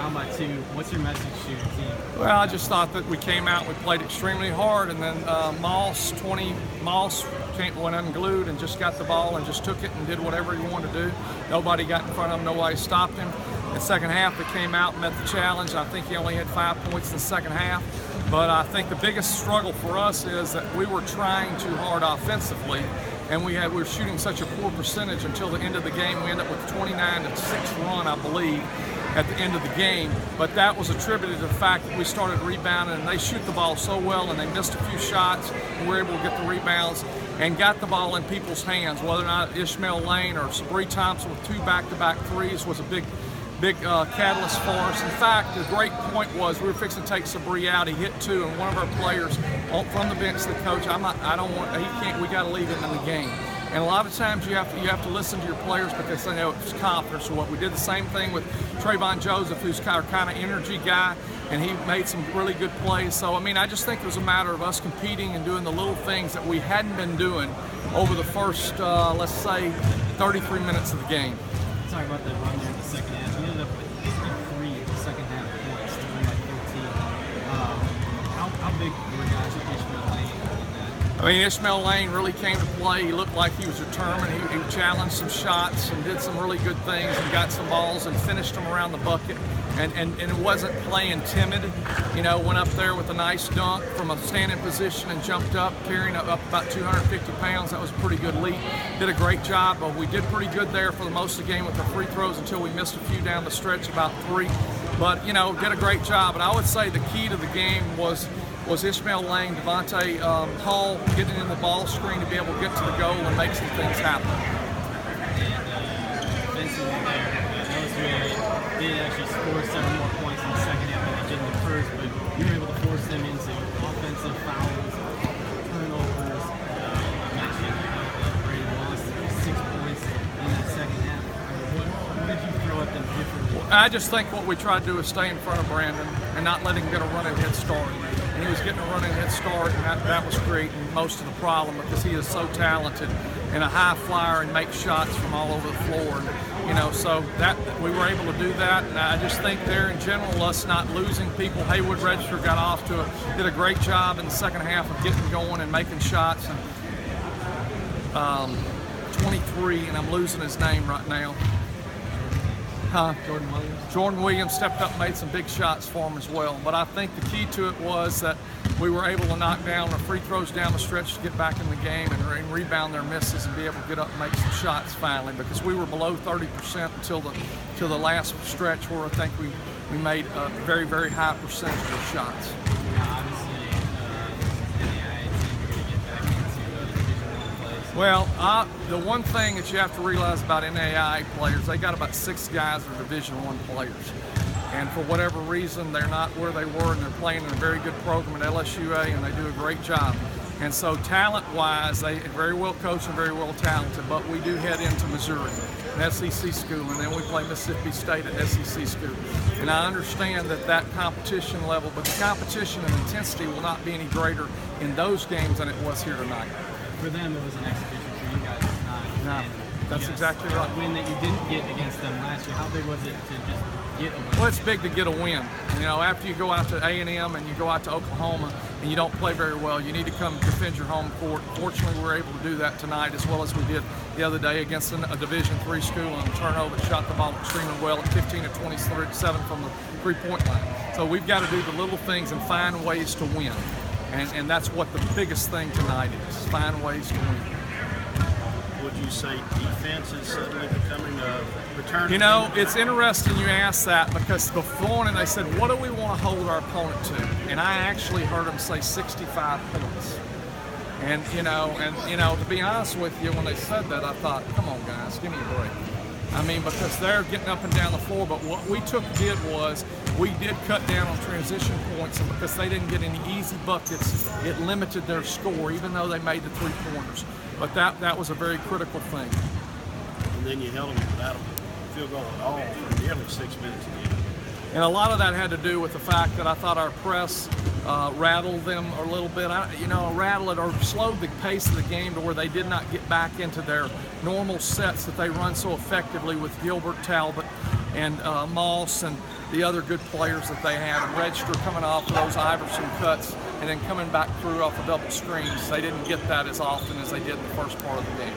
down by 2. What's your message to your team? Well, I just thought that we came out, we played extremely hard, and then Moss went unglued and just got the ball and just took it and did whatever he wanted to do. Nobody got in front of him, nobody stopped him. In the second half, they came out and met the challenge. I think he only had 5 points in the second half. But I think the biggest struggle for us is that we were trying too hard offensively, and we were shooting such a poor percentage until the end of the game. We ended up with a 29-6 run, I believe, at the end of the game. But that was attributed to the fact that we started rebounding, and they shoot the ball so well, and they missed a few shots, and we were able to get the rebounds and got the ball in people's hands. Whether or not Ishmael Lane or Sabri Thompson with 2 back-to-back threes was a big catalyst for us. In fact, the great point was we were fixing to take Sabri out. He hit 2, and one of our players from the bench, the coach, we got to leave him in the game. And a lot of times you have to listen to your players because they know it's confidence. So what we did the same thing with Trayvon Joseph, who's our kind of energy guy, and he made some really good plays. So I mean, I just think it was a matter of us competing and doing the little things that we hadn't been doing over the first, let's say, 33 minutes of the game. Talk about the run there in the second half. You ended up with 3 in the second half points, to win by 14. How big were guys like Ishmael Lane in that? I mean, Ishmael Lane really came to play. He looked like he was determined. He challenged some shots and did some really good things and got some balls and finished them around the bucket. And it wasn't playing timid. You know, went up there with a nice dunk from a standing position and jumped up, carrying up about 250 pounds. That was a pretty good leap. Did a great job. But we did pretty good there for the most of the game with the free throws until we missed a few down the stretch, about 3. But, you know, did a great job. And I would say the key to the game was Ishmael Lane, Devontae Hall getting in the ball screen to be able to get to the goal and make some things happen. They did actually score 7 more points in the second half than they did in the first, but you were able to force them into offensive fouls, turnovers. I mentioned Brady lost 6 points in that second half. What did you throw at them differently? I just think what we tried to do is stay in front of Brandon and not let him get a running head start. And he was getting a running head start, and that was creating most of the problem because he is so talented and a high flyer and makes shots from all over the floor. You know, so that we were able to do that, and I just think there in general, us not losing people. Haywood Register did a great job in the second half of getting going and making shots. And 23, and I'm losing his name right now. Jordan Williams. Jordan Williams stepped up and made some big shots for him as well. But I think the key to it was that we were able to knock down the free throws down the stretch to get back in the game and rebound their misses and be able to get up and make some shots finally, because we were below 30% until the last stretch where I think we made a very, very high percentage of shots. Well, the one thing that you have to realize about NAIA players, they got about 6 guys that are Division I players. And for whatever reason, they're not where they were, and they're playing in a very good program at LSUA, and they do a great job. And so talent-wise, they are very well coached and very well talented, but we do head into Missouri, an SEC school, and then we play Mississippi State at SEC school. And I understand that competition level, but the competition and intensity will not be any greater in those games than it was here tonight. For them, it was an exhibition. For you guys, it's not. That's exactly right. The win that you didn't get against them last year, how big was it to just get a win? Well, it's big to get a win. You know, after you go out to A&M and you go out to Oklahoma and you don't play very well, you need to come defend your home court. Fortunately, we were able to do that tonight as well as we did the other day against a Division III school on a turnover that shot the ball extremely well at 15 of 27 from the three-point line. So we've got to do the little things and find ways to win. And that's what the biggest thing tonight is, find ways to win. Would you say defense is suddenly becoming a return? You know, it's interesting you ask that, because before and they said, what do we want to hold our opponent to? And I actually heard them say 65 points. And you know, to be honest with you, when they said that, I thought, come on guys, give me a break. I mean, because they're getting up and down the floor, but what we did was we did cut down on transition points, and because they didn't get any easy buckets, it limited their score, even though they made the 3-pointers. But that was a very critical thing. And then you held them without a field goal at all for nearly 6 minutes again. And a lot of that had to do with the fact that I thought our press rattled them a little bit. Rattled it or slowed the pace of the game to where they did not get back into their normal sets that they run so effectively with Gilbert, Talbot, and Moss and the other good players that they had, and Register coming off of those Iverson cuts and then coming back through off the double screens. They didn't get that as often as they did in the first part of the game.